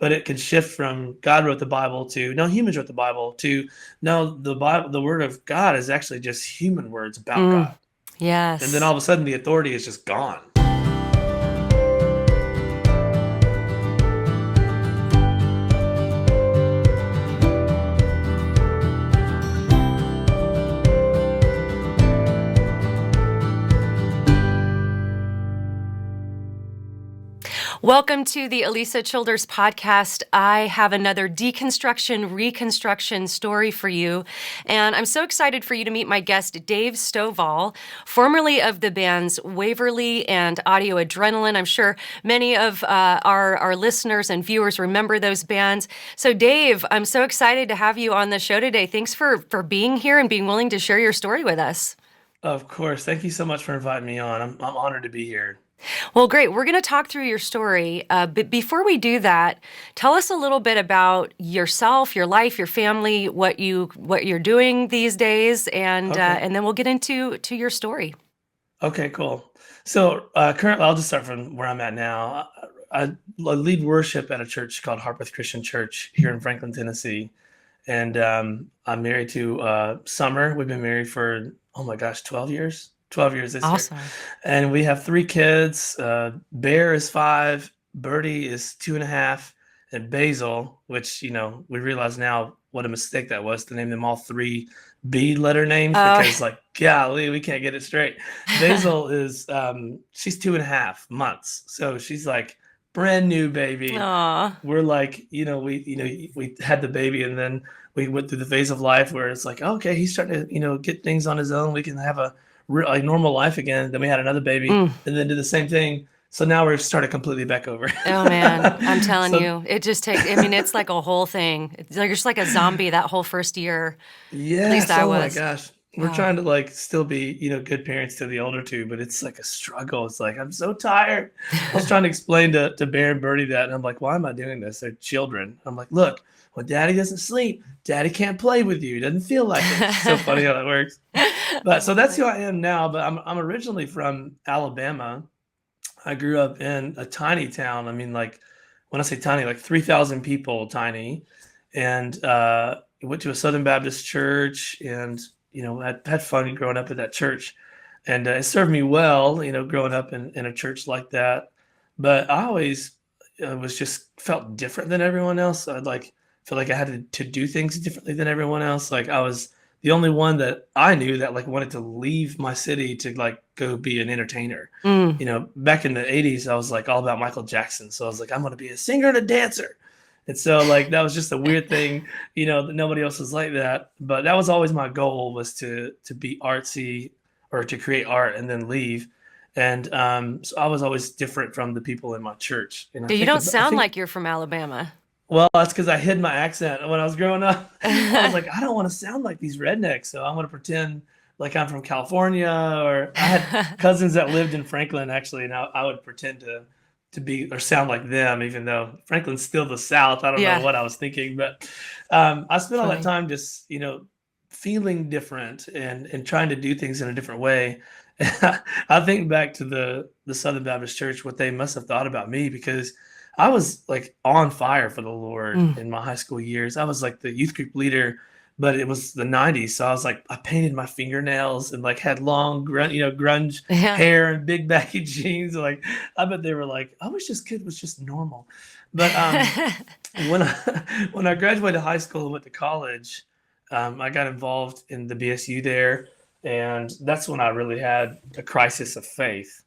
but it could shift from God wrote the Bible to no, humans wrote the Bible to no, the Bible, the word of God is actually just human words about Mm, God. And then all yes. of a sudden the authority is just gone. Welcome to the Alisa Childers podcast. I have another deconstruction, reconstruction story for you. And I'm so excited for you to meet my guest, Dave Stovall, formerly of the bands Waverly and Audio Adrenaline. I'm sure many of our listeners and viewers remember those bands. So, Dave, I'm so excited to have you on the show today. Thanks for being here and being willing to share your story with us. Of course. Thank you so much for inviting me on. I'm honored to be here. Well, great. We're going to talk through your story. But before we do that, tell us a little bit about yourself, your life, your family, what you're doing these days, Okay. and then we'll get into your story. Okay, cool. So currently, I'll just start from where I'm at now. I lead worship at a church called Harpeth Christian Church here in Franklin, Tennessee. And I'm married to Summer. We've been married for, oh my gosh, 12 years. 12 years this year. Awesome. And we have three kids. Bear is 5, Birdie is 2.5, and Basil, which, we realize now what a mistake that was to name them all 3 B letter names Oh, because, like, golly, we can't get it straight. Basil is, she's 2.5 months. So she's like brand new baby. aw. We're like, we had the baby and then we went through the phase of life where it's like, okay, he's starting to, get things on his own. We can have a normal life again. Then we had another baby Mm. and then did the same thing. So now we're started completely back over. Oh man, I'm telling So you, it just takes. I mean, it's like a whole thing. You're just like a zombie that whole first year. At least yes, I oh my was. gosh. We're Oh, trying to like still be, good parents to the older two, but it's like a struggle. It's like I'm so tired. I was trying to explain to Bear and Birdie that, and I'm like, why am I doing this? They're children. I'm like, look, when daddy doesn't sleep, daddy can't play with you. It doesn't feel like it. It's so funny how that works. But so that's that's funny. who I am now. But I'm originally from Alabama. I grew up in a tiny town. I mean, like when I say tiny, like 3,000 people, tiny, and went to a Southern Baptist church, and had fun growing up at that church, and it served me well, growing up in a church like that. But I always was just felt different than everyone else. I'd like feel like I had to do things differently than everyone else. Like I was the only one that I knew that like wanted to leave my city to like go be an entertainer. Mm. Back in the 80s, I was like all about Michael Jackson. So I was like, I'm going to be a singer and a dancer. And so like that was just a weird thing, that nobody else was like that. But that was always my goal, was to be artsy or to create art and then leave. And so I was always different from the people in my church. And Yeah, you don't sound like you're from Alabama. well, that's because I hid my accent when I was growing up. I was like, I don't want to sound like these rednecks, so I'm going to pretend like I'm from California. Or I had cousins that lived in Franklin actually, and I would pretend to be or sound like them, even though Franklin's still the South. I don't know Yeah, what I was thinking, but I spent all that funny. time just feeling different and trying to do things in a different way. I think back to the Southern Baptist Church, what they must have thought about me, because I was like on fire for the Lord Mm. in my high school years. I was like the youth group leader, but it was the 90s. So I was like, I painted my fingernails and like had long, grunge Yeah. hair and big baggy jeans. Like, I bet they were like, I wish this kid was just normal. But when when I graduated high school and went to college, I got involved in the BSU there. And that's when I really had a crisis of faith.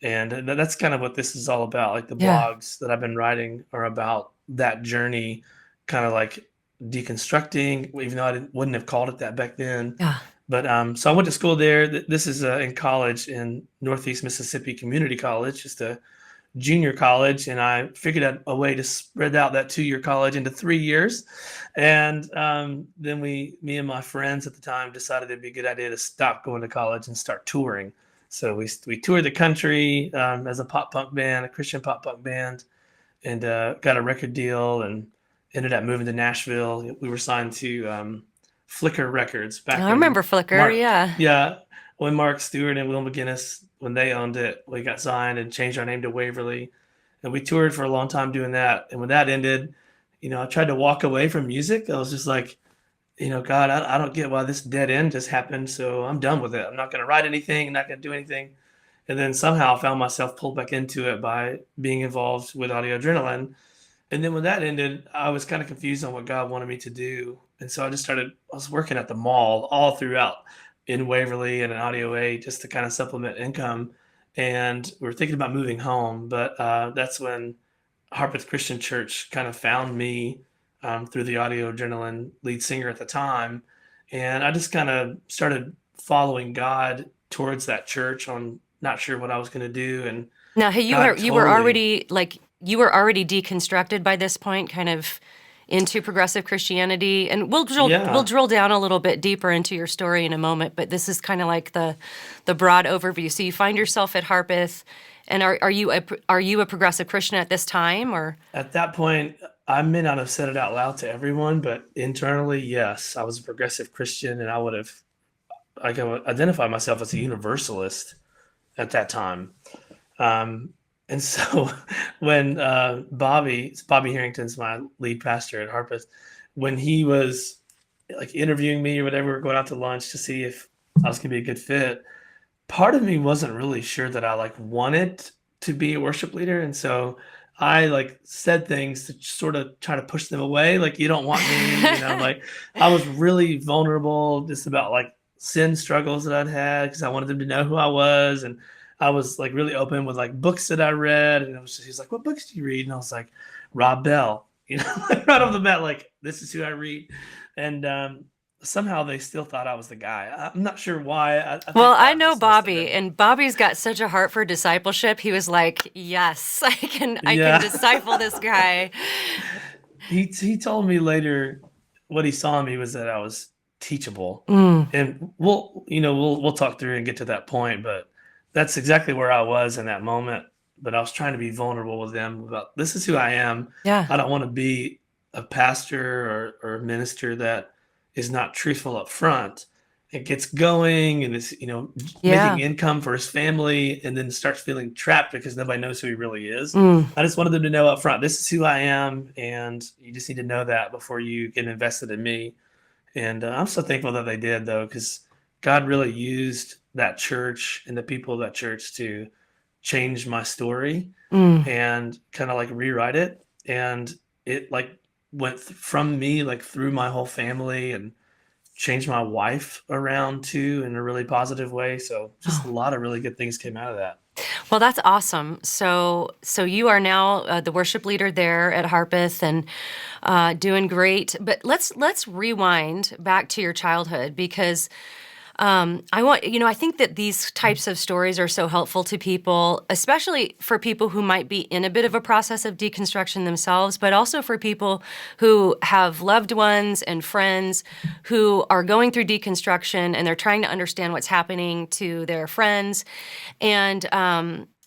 And that's kind of what this is all about. Like the Yeah. blogs that I've been writing are about that journey, kind of like deconstructing, even though wouldn't have called it that back then. Yeah. But so I went to school there. This is in college in Northeast Mississippi Community College, just a junior college, and I figured out a way to spread out that 2-year college into 3 years. And then me and my friends at the time decided it'd be a good idea to stop going to college and start touring. So we toured the country as a pop punk band, a Christian pop punk band, and got a record deal and ended up moving to Nashville. We were signed to Flickr Records back I when remember Flickr. Mark, Yeah. yeah, when Mark Stewart and Will McGinnis, when they owned it, we got signed and changed our name to Waverly. And we toured for a long time doing that. And when that ended, I tried to walk away from music. I was just like, God, I don't get why this dead end just happened. So I'm done with it. I'm not going to write anything. I'm not going to do anything. And then somehow I found myself pulled back into it by being involved with Audio Adrenaline. And then when that ended, I was kind of confused on what God wanted me to do. And so I was working at the mall all throughout in Waverly and in Audio A just to kind of supplement income. And we were thinking about moving home, but that's when Harpeth Christian Church kind of found me through the Audio Adrenaline lead singer at the time. And I just kind of started following God towards that church on not sure what I was going to do. And Now, hey, God you were totally, already deconstructed by this point, kind of into progressive Christianity, and we'll yeah. drill down a little bit deeper into your story in a moment. But this is kind of like the broad overview. So you find yourself at Harpeth, and are you a progressive Christian at this time, or? At that point, I may not have said it out loud to everyone, but internally, yes, I was a progressive Christian, and I could identify myself as a universalist at that time. Um, and so when Bobby Harrington's my lead pastor at Harpeth, when he was like interviewing me or whatever, we were going out to lunch to see if I was gonna be a good fit. Part of me wasn't really sure that I like wanted to be a worship leader, and so I like said things to sort of try to push them away. Like, you don't want me, like I was really vulnerable just about like sin struggles that I'd had because I wanted them to know who I was. And I was like really open with like books that I read. And he's like, "What books do you read?" And I was like, "Rob Bell," like right off the bat, like, this is who I read. And somehow they still thought I was the guy. I'm not sure why. I Well, think I God know just must have Bobby, been. and Bobby's got such a heart for discipleship. He was like, "Yes, I can Yeah. disciple this guy." He told me later what he saw in me was that I was teachable. Mm, And we'll talk through and get to that point, but that's exactly where I was in that moment. But I was trying to be vulnerable with them about, this is who I am. yeah, I don't want to be a pastor or a minister that is not truthful up front. It gets going and is, making yeah. income for his family, and then starts feeling trapped because nobody knows who he really is. Mm. I just wanted them to know up front, this is who I am, and you just need to know that before you get invested in me. And I'm so thankful that they did, though, because God really used that church and the people of that church to change my story Mm. and kind of like rewrite it. And it like went from me like through my whole family and changed my wife around too in a really positive way. So just a Oh. lot of really good things came out of that. Well, that's awesome. So you are now the worship leader there at Harpeth and doing great. But let's rewind back to your childhood because I think that these types of stories are so helpful to people, especially for people who might be in a bit of a process of deconstruction themselves, but also for people who have loved ones and friends who are going through deconstruction and they're trying to understand what's happening to their friends.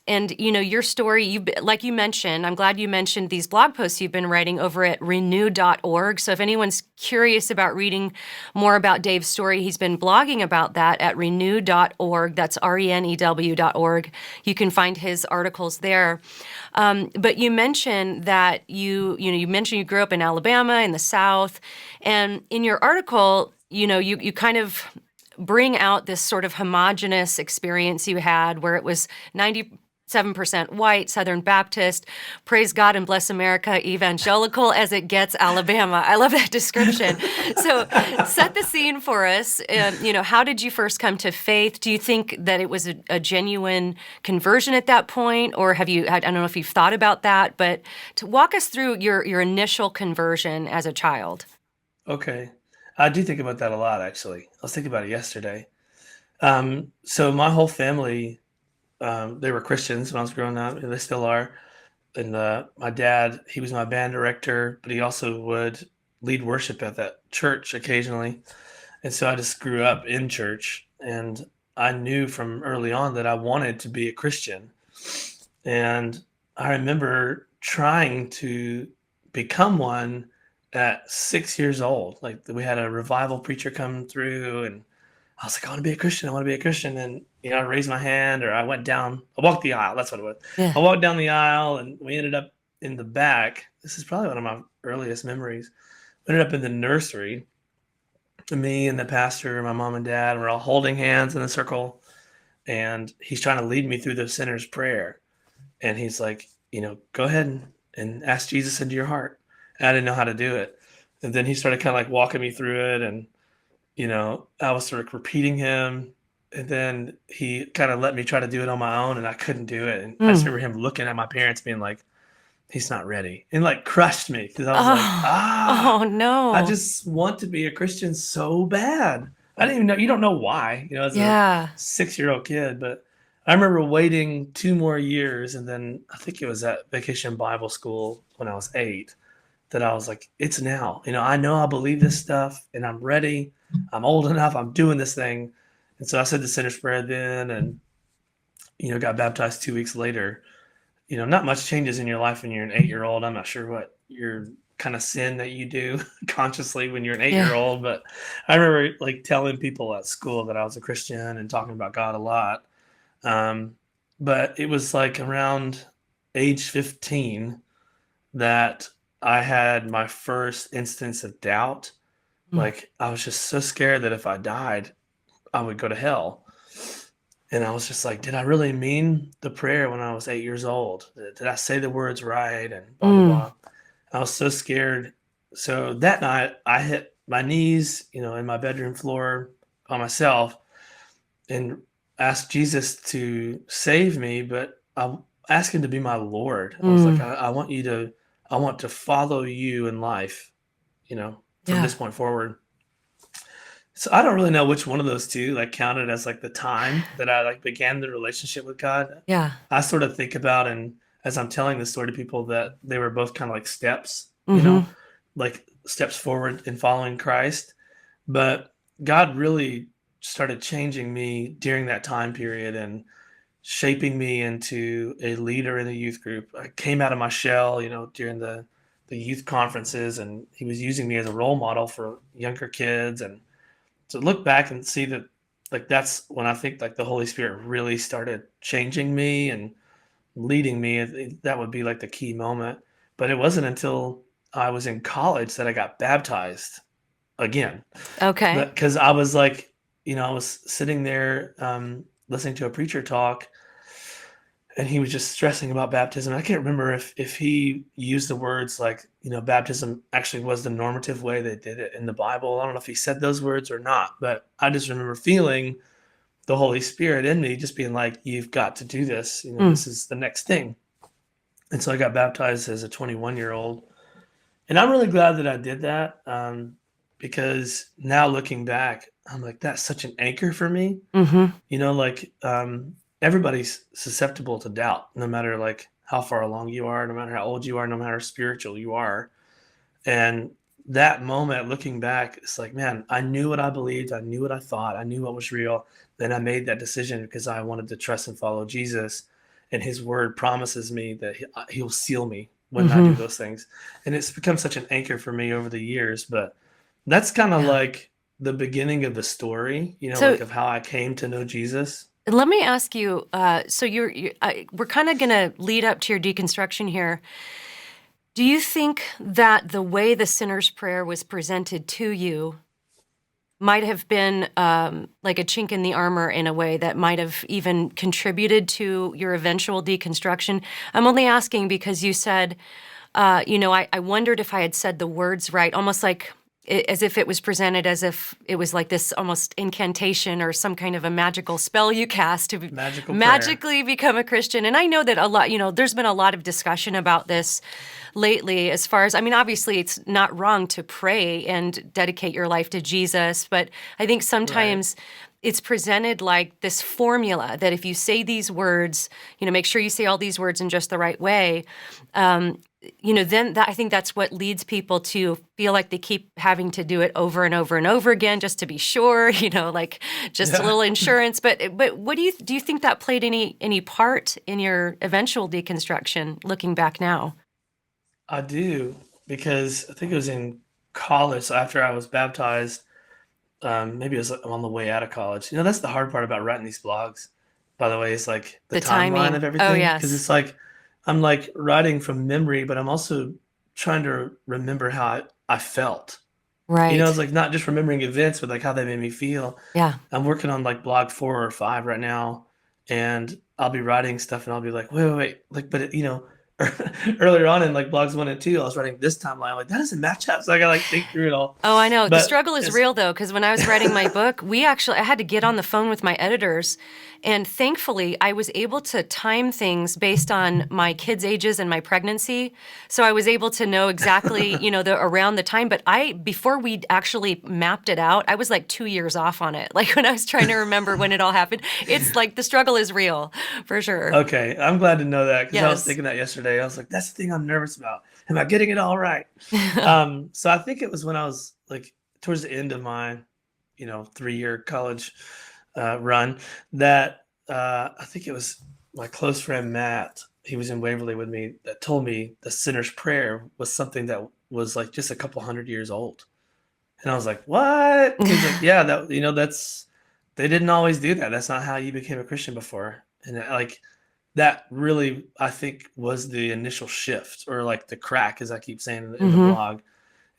And your story, like you mentioned, I'm glad you mentioned these blog posts you've been writing over at renew.org. So if anyone's curious about reading more about Dave's story, he's been blogging about that at renew.org. That's renew.org. You can find his articles there. But you mentioned that you mentioned you grew up in Alabama in the South, and in your article, you kind of bring out this sort of homogenous experience you had where it was 97% white, Southern Baptist, praise God and bless America, evangelical as it gets, Alabama. I love that description. So set the scene for us. How did you first come to faith? Do you think that it was a genuine conversion at that point? Or I don't know if you've thought about that, but to walk us through your initial conversion as a child. Okay. I do think about that a lot, actually. I was thinking about it yesterday. So my whole family, they were Christians when I was growing up, and they still are. And my dad, he was my band director, but he also would lead worship at that church occasionally. And so I just grew up in church, and I knew from early on that I wanted to be a Christian. And I remember trying to become one at 6 years old. Like, we had a revival preacher come through, and I was like, I want to be a Christian. I want to be a Christian. And, I raised my hand, or I walked the aisle. That's what it was. Yeah. I walked down the aisle, and we ended up in the back. this is probably one of my earliest memories. We ended up in the nursery. Me and the pastor, my mom and dad, we're all holding hands in a circle, and he's trying to lead me through the sinner's prayer. And he's like, go ahead and ask Jesus into your heart. And I didn't know how to do it. And then he started kind of like walking me through it. And, I was sort of repeating him. And then he kind of let me try to do it on my own, and I couldn't do it. And I just Mm. remember him looking at my parents being like, he's not ready, and like crushed me because I was like, Oh, oh I no. just want to be a Christian so bad. I didn't even know, you don't know why, as a Yeah. 6-year-old kid, but I remember waiting 2 more years. And then I think it was at Vacation Bible School when I was 8 that I was like, it's now. I know I believe this stuff and I'm ready. I'm old enough. I'm doing this thing. And so I said the sinner's prayer then, and, got baptized 2 weeks later. Not much changes in your life when you're an 8-year-old. I'm not sure what your kind of sin that you do consciously when you're an 8 year Yeah. old, but I remember like telling people at school that I was a Christian and talking about God a lot. Um, but it was like around age 15 that I had my first instance of doubt. Mm. Like I was just so scared that if I died, I would go to hell. And I was just like, did I really mean the prayer when I was 8 years old? Did I say the words right? And blah, blah, Mm. blah. I was so scared. So that night I hit my knees, in my bedroom floor by myself and asked Jesus to save me, but I asked him to be my Lord. I was like, Mm. I want to follow you in life, from Yeah. this point forward. So I don't really know which one of those two like counted as like the time that I like began the relationship with God. Yeah. I sort of think about, and as I'm telling this story to people, that they were both kind of like steps, Mm-hmm. like steps forward in following Christ. But God really started changing me during that time period and shaping me into a leader in the youth group. I came out of my shell, during the youth conferences, and he was using me as a role model for younger kids. And to look back and see that, like, that's when I think like the Holy Spirit really started changing me and leading me. That would be like the key moment. But it wasn't until I was in college that I got baptized again. Okay. Because I was like, I was sitting there listening to a preacher talk, and he was just stressing about baptism. I can't remember if he used the words like, baptism actually was the normative way they did it in the Bible. I don't know if he said those words or not, but I just remember feeling the Holy Spirit in me just being like, you've got to do this. Mm. This is the next thing. And so I got baptized as a 21-year-old. And I'm really glad that I did that, because now looking back, I'm like, that's such an anchor for me. Mm-hmm. Like everybody's susceptible to doubt, no matter like how far along you are, no matter how old you are, no matter how spiritual you are. And that moment, looking back, it's like, man, I knew what I believed. I knew what I thought. I knew what was real. Then I made that decision because I wanted to trust and follow Jesus. And his word promises me that he'll seal me when I do Mm-hmm. those things. And it's become such an anchor for me over the years. But that's kind of Yeah. like the beginning of the story, So like of how I came to know Jesus. let me ask you. So we're kind of going to lead up to your deconstruction here. Do you think that the way the sinner's prayer was presented to you might have been like a chink in the armor in a way that might have even contributed to your eventual deconstruction? I'm only asking because you said, I wondered if I had said the words right, almost like as if it was presented as if it was like this almost incantation or some kind of a magical spell you cast to Magical prayer. magically become a Christian. And I know that a lot, there's been a lot of discussion about this lately, as far as, I mean, obviously it's not wrong to pray and dedicate your life to Jesus, but I think Right. sometimes it's presented like this formula that if you say these words, make sure you say all these words in just the right way. Then I think that's what leads people to feel like they keep having to do it over and over and over again just to be sure, like just a Yeah. little insurance. But what do you think that played any part in your eventual deconstruction, looking back now? I do, because I think it was in college. So after I was baptized, maybe it was on the way out of college. That's the hard part about writing these blogs, by the way, is like the The timeline timing. of Oh, everything. Because yes. it's like I'm like writing from memory, but I'm also trying to remember how I felt. It's Right. like not just remembering events, but like how they made me feel. Yeah. I'm working on like blog 4 or 5 right now, and I'll be writing stuff, and I'll be like, wait, like, but earlier on in like blogs 1 and 2, I was writing this timeline. I'm like, that doesn't match up, so I gotta like think through it all. Oh, I know. The But struggle is it's real though, because when I was writing my book, I had to get on the phone with my editors. And thankfully, I was able to time things based on my kids' ages and my pregnancy. So I was able to know exactly, around the time. But before we actually mapped it out, I was like 2 years off on it. Like when I was trying to remember when it all happened, it's like the struggle is real for sure. okay. I'm glad to know that because I was Yes. thinking that yesterday. I was like, that's the thing I'm nervous about. Am I getting it all right? So I think it was when I was like towards the end of my, 3-year college run that I think it was my close friend Matt. He was in Waverly with me that told me the sinner's prayer was something that was like just a couple hundred years old. And I was like, what? He's like, yeah, that's, they didn't always do that. That's not how you became a Christian before. And like, that really, I think, was the initial shift or like the crack, as I keep saying in the Hmm. blog,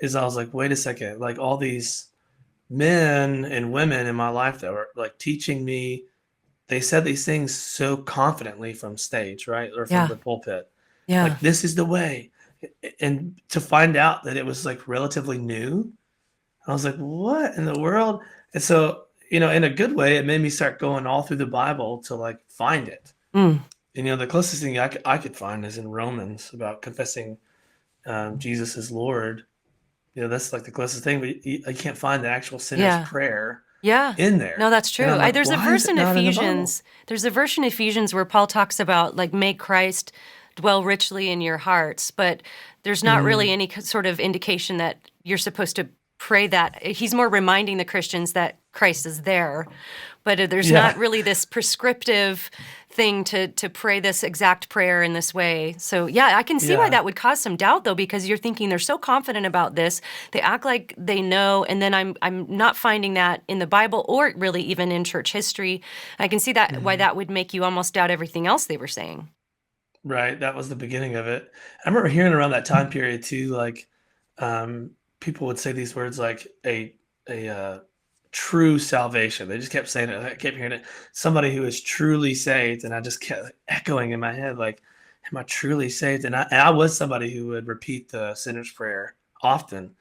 is I was like, wait a second, like all these men and women in my life that were like teaching me, they said these things so confidently from stage, right? Or from Yeah. the pulpit. Yeah. Like, this is the way. And to find out that it was like relatively new, I was like, what in the world? And so, in a good way, it made me start going all through the Bible to like find it. Mm. And, the closest thing I could find is in Romans about confessing Jesus as Lord. That's like the closest thing, but I can't find the actual sinner's Yeah. prayer Yeah. in No, there. that's And true. I'm like, There's a why is verse it in not in the Bible? Ephesians. There's a verse in Ephesians where Paul talks about like make Christ dwell richly in your hearts, but there's not really Mm, any sort of indication that you're supposed to pray that. He's more reminding the Christians that Christ is there, but there's not yeah. really this prescriptive thing to pray this exact prayer in this way. So yeah, I can see why Yeah. that would cause some doubt though, because you're thinking they're so confident about this, they act like they know, and then I'm not finding that in the Bible or really even in church history. I can see that why Mhm. that would make you almost doubt everything else they were saying. Right. That was the beginning of it. I remember hearing around that time period too, like um, people would say these words like a true salvation. They just kept saying it. I kept hearing it. Somebody who is truly saved, and I just kept echoing in my head, like, "Am I truly saved?" And I was somebody who would repeat the sinner's prayer often.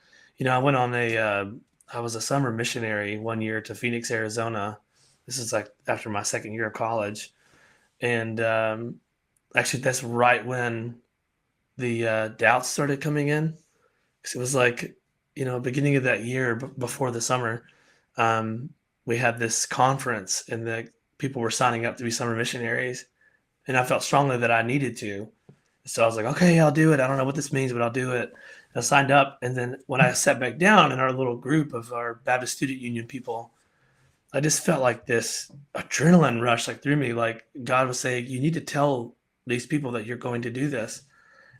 I went on I was a summer missionary 1 year to Phoenix, Arizona. This is like after my second year of college, and actually, that's right when the doubts started coming in. 'Cause it was like, beginning of that year before the summer, um, we had this conference and the people were signing up to be summer missionaries. And I felt strongly that I needed to. So I was like, okay, I'll do it. I don't know what this means, but I'll do it. And I signed up. And then when I sat back down in our little group of our Baptist Student Union people, I just felt like this adrenaline rush like through me. Like God was saying, you need to tell these people that you're going to do this.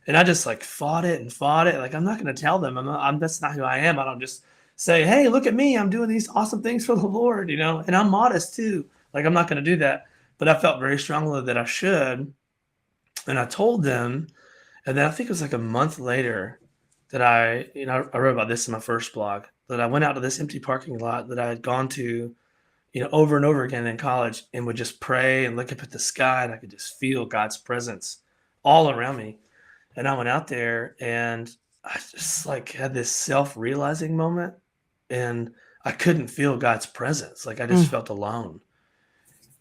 And I just like fought it and fought it. Like, I'm not going to tell them. That's not who I am. I don't just say, hey, look at me. I'm doing these awesome things for the Lord, and I'm modest too. Like, I'm not going to do that. But I felt very strongly that I should. And I told them. And then I think it was like a month later that I wrote about this in my first blog, that I went out to this empty parking lot that I had gone to, over and over again in college, and would just pray and look up at the sky. And I could just feel God's presence all around me. And I went out there and I just like had this self-realizing moment, and I couldn't feel God's presence. Like, I just Mm. felt alone.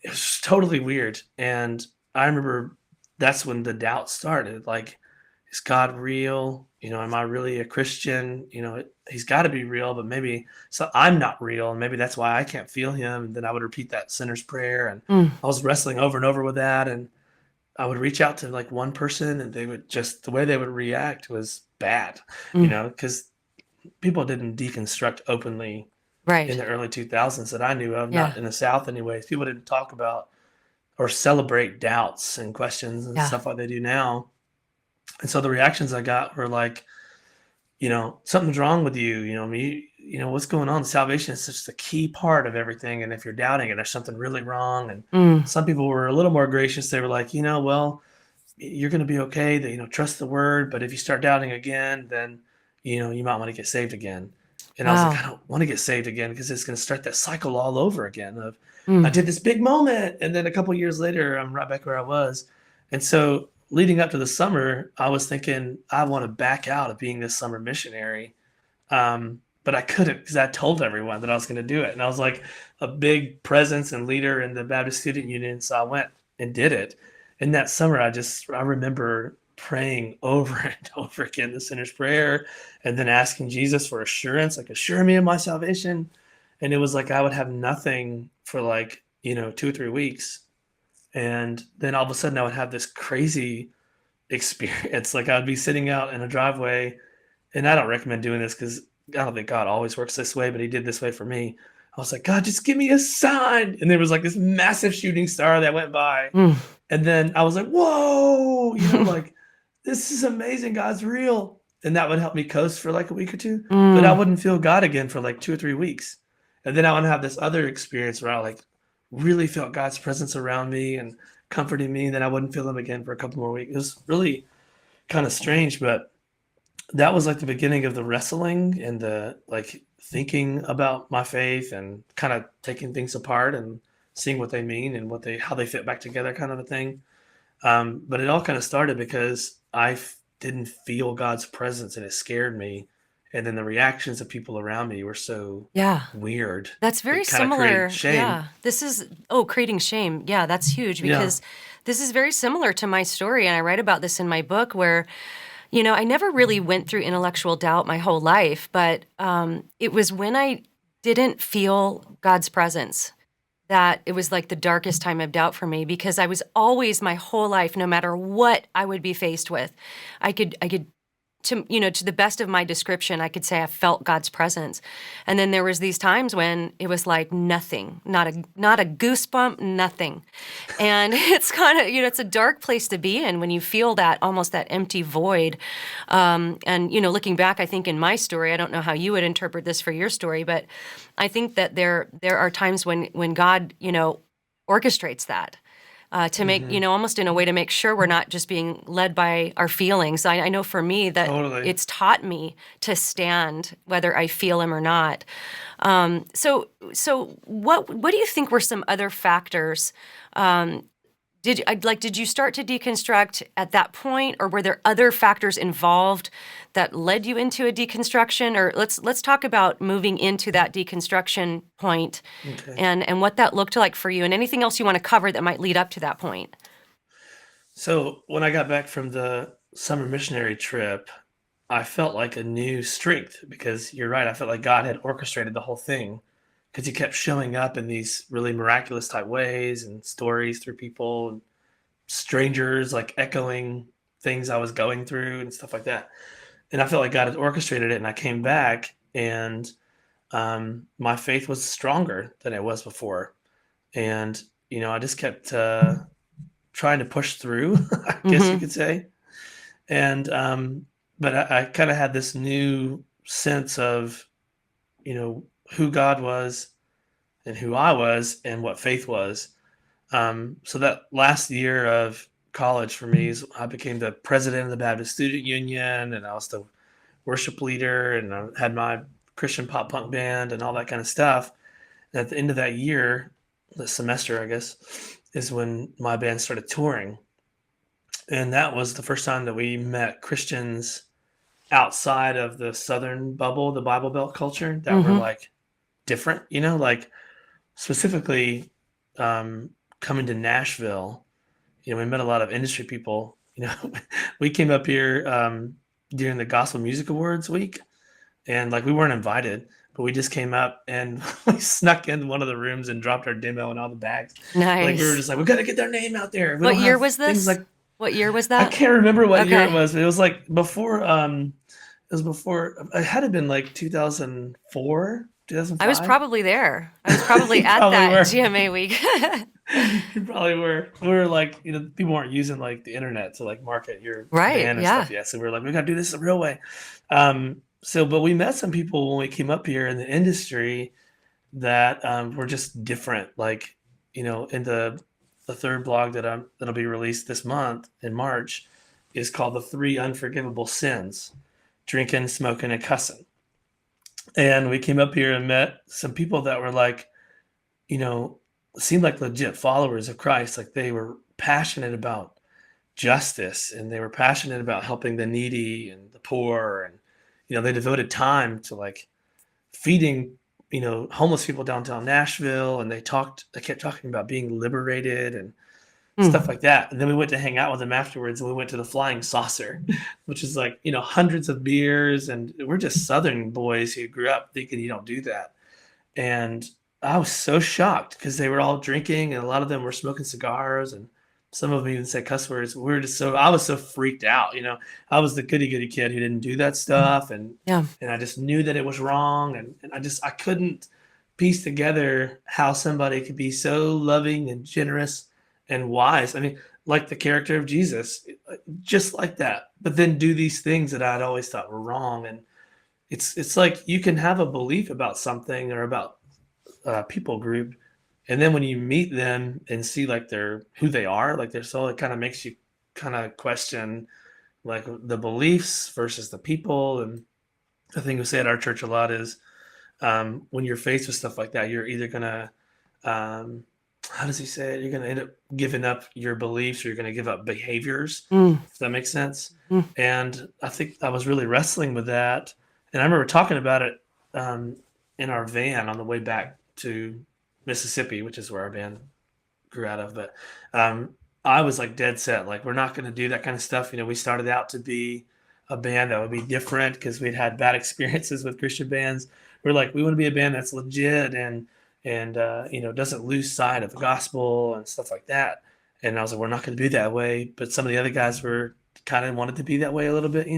It was totally weird. And I remember that's when the doubt started. Like, is God real? Am I really a Christian? He's got to be real, but maybe so I'm not real. And maybe that's why I can't feel him. And then I would repeat that sinner's prayer. And Mm. I was wrestling over and over with that. And I would reach out to like one person, and they would just, the way they would react was bad, Mm. because people didn't deconstruct openly in Right. the early 2000s that I knew of, Yeah. not in the South anyways. People didn't talk about or celebrate doubts and questions and Yeah. stuff like they do now. And so the reactions I got were like, something's wrong with you. What's going on? Salvation is such a key part of everything. And if you're doubting it, there's something really wrong. And Mm. some people were a little more gracious. They were like, well, you're going to be okay. That, trust the word. But if you start doubting again, then, you might want to get saved again. And I was like, Wow. I don't want to get saved again because it's going to start that cycle all over again of I Mm. did this big moment. And then a couple years later, I'm right back where I was. And so leading up to the summer, I was thinking I want to back out of being this summer missionary. But I couldn't because I told everyone that I was going to do it. And I was like a big presence and leader in the Baptist Student Union. So I went and did it. And that summer, I remember praying over and over again the sinner's prayer and then asking Jesus for assurance, like assure me of my salvation. And it was like I would have nothing for like, 2 or 3 weeks. And then all of a sudden I would have this crazy experience. Like I'd be sitting out in a driveway, and I don't recommend doing this because I don't think God always works this way, but he did this way for me. I was like, God, just give me a sign. And there was like this massive shooting star that went by. Mm. And then I was like, whoa, like, this is amazing. God's real. And that would help me coast for like a week or two. But I Mm. wouldn't feel God again for like 2 or 3 weeks. And then I would have this other experience where I like really felt God's presence around me and comforting me. And then I wouldn't feel him again for a couple more weeks. It was really kind of strange, but that was like the beginning of the wrestling and the like thinking about my faith and kind of taking things apart and seeing what they mean and how they fit back together, kind of a thing. But it all kind of started because didn't feel God's presence and it scared me. And then the reactions of people around me were so Yeah. weird. That's very It kind of created similar. shame. Yeah. This is, creating shame. Yeah, that's huge Yeah. because this is very similar to my story. And I write about this in my book where, I never really went through intellectual doubt my whole life, but it was when I didn't feel God's presence that it was like the darkest time of doubt for me because I was always my whole life, no matter what I would be faced with, I could to the best of my description, I could say I felt God's presence. And then there was these times when it was like nothing, not a goosebump, nothing. And it's kind of, it's a dark place to be in when you feel that almost that empty void. And looking back, I think in my story, I don't know how you would interpret this for your story, but I think that there are times when God, orchestrates that. To make, Hmm. almost in a way to make sure we're not just being led by our feelings. I know for me that Totally. it's taught me to stand whether I feel him or not. So what do you think were some other factors? Did you start to deconstruct at that point, or were there other factors involved that led you into a deconstruction? Or let's talk about moving into that deconstruction point Okay. and what that looked like for you, and anything else you want to cover that might lead up to that point. So when I got back from the summer missionary trip, I felt like a new strength because you're right. I felt like God had orchestrated the whole thing because he kept showing up in these really miraculous type ways and stories through people and strangers, like echoing things I was going through and stuff like that. And I felt like God had orchestrated it. And I came back and my faith was stronger than it was before. And, I just kept trying to push through, I guess you Mm-hmm. could say. And, but I kind of had this new sense of, who God was and who I was and what faith was. So that last year of college for me is I became the president of the Baptist Student Union, and I was the worship leader, and I had my Christian pop punk band and all that kind of stuff. And at the end of that year, the semester, I guess, is when my band started touring. And that was the first time that we met Christians outside of the Southern bubble, the Bible Belt culture, that were Mm-hmm. like different, like specifically coming to Nashville. We met a lot of industry people. We came up here during the Gospel Music Awards week, and like we weren't invited, but we just came up and we snuck into one of the rooms and dropped our demo in all the bags. Like we were Nice. just like, we got to get their name out there. We What don't year have was things this? like What year was I that? can't remember what year it Okay. was, but it was like before. It was before. It had to been like 2004, I was 2005. probably there. I was probably You at probably that were. GMA week. You probably were. We were like, people weren't using like the internet to like market your Right. band and Yeah. stuff yet. So we were like, we got to do this the real way. But we met some people when we came up here in the industry that were just different. Like, in the the third blog that'll be released this month in March is called The Three Unforgivable Sins: Drinking, Smoking, and Cussing. And we came up here and met some people that were like, you know, seemed like legit followers of Christ. Like they were passionate about justice and they were passionate about helping the needy and the poor. And, they devoted time to like feeding, homeless people downtown Nashville. And they kept talking about being liberated and stuff like that. And then we went to hang out with them afterwards and we went to the Flying Saucer, which is like, hundreds of beers. And we're just Southern boys who grew up thinking you don't do that. And I was so shocked because they were all drinking and a lot of them were smoking cigars and some of them even said cuss words. I was so freaked out, I was the goody goody kid who didn't do that stuff. And I just knew that it was wrong. And I couldn't piece together how somebody could be so loving and generous and wise. I mean, like the character of Jesus, just like that, but then do these things that I'd always thought were wrong. And it's like you can have a belief about something or about people group, and then when you meet them and see like who they are, like their soul, it kind of makes you kind of question like the beliefs versus the people. And the thing we say at our church a lot is when you're faced with stuff like that, you're either gonna how does he say it? You're gonna end up giving up your beliefs, or you're gonna give up behaviors. If that makes sense. And I think I was really wrestling with that, and I remember talking about it in our van on the way back to Mississippi, which is where our band grew out of. But I was like dead set, like we're not going to do that kind of stuff. We started out to be a band that would be different because we'd had bad experiences with Christian bands. We're like, we want to be a band that's legit and doesn't lose sight of the gospel and stuff like that. And I was like, we're not going to be that way. But some of the other guys were kind of wanted to be that way a little bit,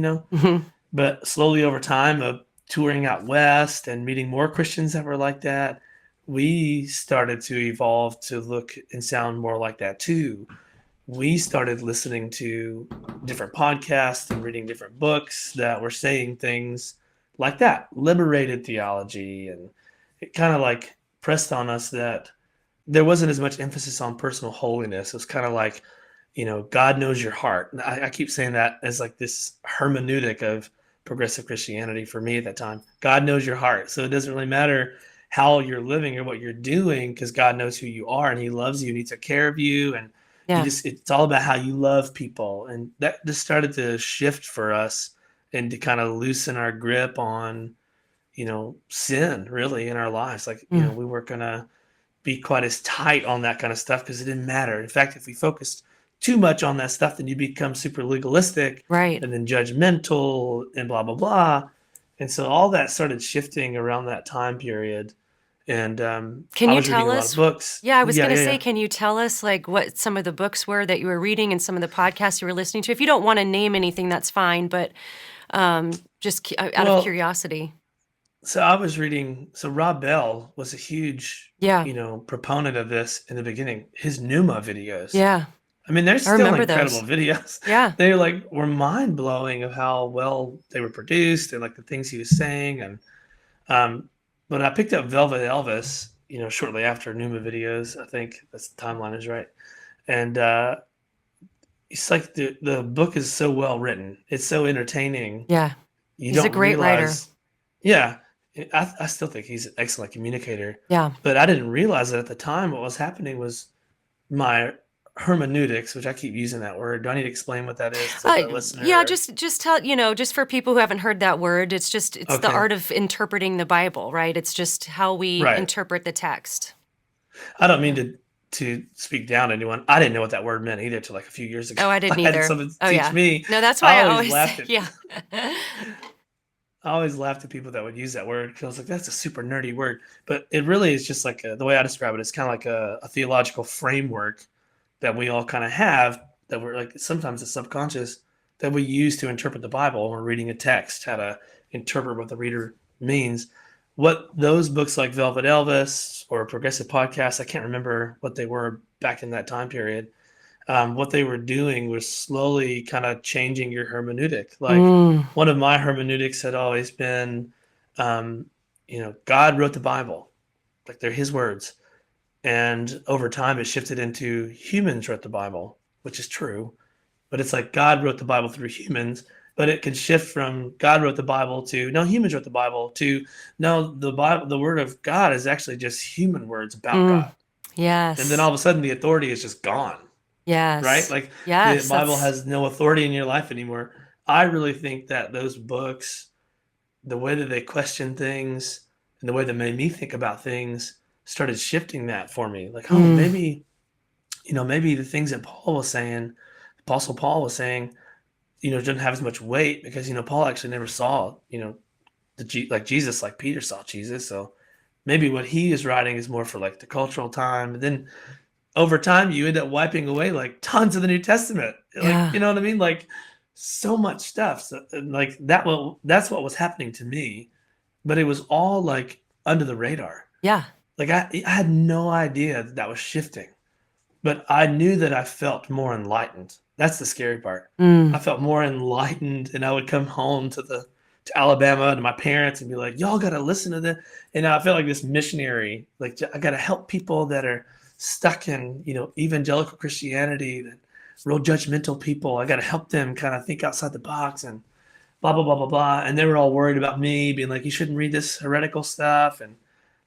But slowly over time of touring out west and meeting more Christians that were like that, we started to evolve to look and sound more like that too. We started listening to different podcasts and reading different books that were saying things like that, liberated theology. And it kind of like pressed on us that there wasn't as much emphasis on personal holiness. It was kind of like, God knows your heart. And I keep saying that as like this hermeneutic of progressive Christianity for me at that time. God knows your heart. So it doesn't really matter how you're living or what you're doing, because God knows who you are and he loves you and he took care of you. And it's all about how you love people. And that just started to shift for us and to kind of loosen our grip on, sin really in our lives. Like, we weren't going to be quite as tight on that kind of stuff because it didn't matter. In fact, if we focused too much on that stuff, then you become super legalistic, right, and then judgmental and blah, blah, blah. And so all that started shifting around that time period. And can I you was reading tell a lot us? of books. Yeah, I was going to say, can you tell us like what some of the books were that you were reading and some of the podcasts you were listening to? If you don't want to name anything, that's fine. But just out of curiosity. So I was reading. So Rob Bell was a huge, proponent of this in the beginning. His Pneuma videos. Yeah. I mean, they're still incredible videos. Yeah. They were mind blowing of how well they were produced and like the things he was saying. And but I picked up Velvet Elvis, shortly after Pneuma videos. I think that's the timeline is right. And it's like the book is so well written. It's so entertaining. Yeah. He's a great writer. Yeah. I still think he's an excellent communicator. Yeah. But I didn't realize that at the time what was happening was my hermeneutics, which I keep using that word. Do I need to explain what that is to the listener? Yeah, just tell, just for people who haven't heard that word, it's the art of interpreting the Bible, right? It's just how we interpret the text. I don't mean to speak down to anyone. I didn't know what that word meant either till like a few years ago. Oh, I didn't either. I had someone teach me. No, that's why I always laughed at, I always laughed at people that would use that word because I was like, that's a super nerdy word. But it really is just like the way I describe it, it's kind of like a theological framework that we all kind of have, that we're like, sometimes it's subconscious, that we use to interpret the Bible when we're reading a text, how to interpret what the reader means. What those books like Velvet Elvis or Progressive Podcasts, I can't remember what they were back in that time period. What they were doing was slowly kind of changing your hermeneutic. Like one of my hermeneutics had always been, God wrote the Bible, like they're his words. And over time, it shifted into humans wrote the Bible, which is true. But it's like God wrote the Bible through humans, but it can shift from God wrote the Bible to no, humans wrote the Bible to no, the Bible, the word of God is actually just human words about Mm. God. And then Yes. all of a sudden the authority is just gone, right? Yes. Like the Yes. Bible That's has no authority in your life anymore. I really think that those books, the way that they question things and the way that made me think about things started shifting that for me. Like, oh, mm, maybe, maybe the things that Paul was saying, Apostle Paul was saying, doesn't have as much weight because, Paul actually never saw, like Jesus, like Peter saw Jesus. So maybe what he is writing is more for like the cultural time. And then over time, you end up wiping away like tons of the New Testament. Like, yeah. you know what I mean? Like so much stuff. So, and, like that's what was happening to me, but it was all like under the radar. Yeah. Like I had no idea that was shifting, but I knew that I felt more enlightened. That's the scary part. Mm. I felt more enlightened, and I would come home to Alabama to my parents and be like, "Y'all got to listen to this." And I felt like this missionary. Like I got to help people that are stuck in evangelical Christianity, that real judgmental people. I got to help them kind of think outside the box and blah blah blah blah blah. And they were all worried about me being like, "You shouldn't read this heretical stuff," and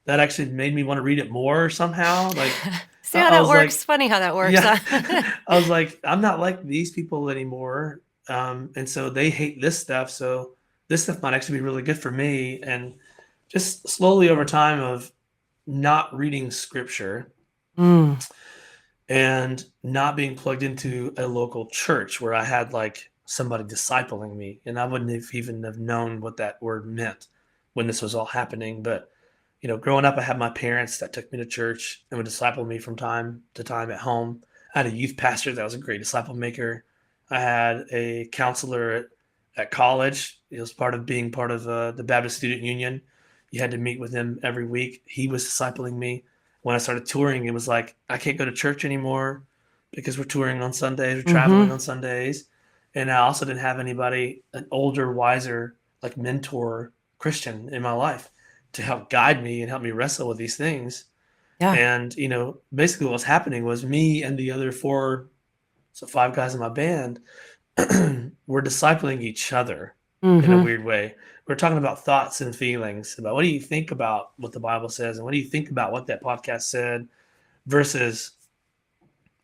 that actually made me want to read it more somehow. Like See how I that was like, works? Funny how that works, yeah, huh? I was like, I'm not like these people anymore. And so they hate this stuff. So this stuff might actually be really good for me. And just slowly over time of not reading scripture mm. and not being plugged into a local church where I had like somebody discipling me. And I wouldn't have even have known what that word meant when this was all happening. But growing up, I had my parents that took me to church and would disciple me from time to time at home. I had a youth pastor that was a great disciple maker. I had a counselor at college. It was part of being part of the Baptist Student Union. You had to meet with him every week. He was discipling me. When I started touring, it was like, I can't go to church anymore because we're touring on Sundays, we're traveling Mm-hmm. on Sundays. And I also didn't have anybody, an older, wiser, like mentor Christian in my life to help guide me and help me wrestle with these things. Yeah. And, basically what was happening was me and the other five guys in my band were discipling each other in a Mm-hmm. weird way. We're talking about thoughts and feelings about what do you think about what the Bible says and what do you think about what that podcast said versus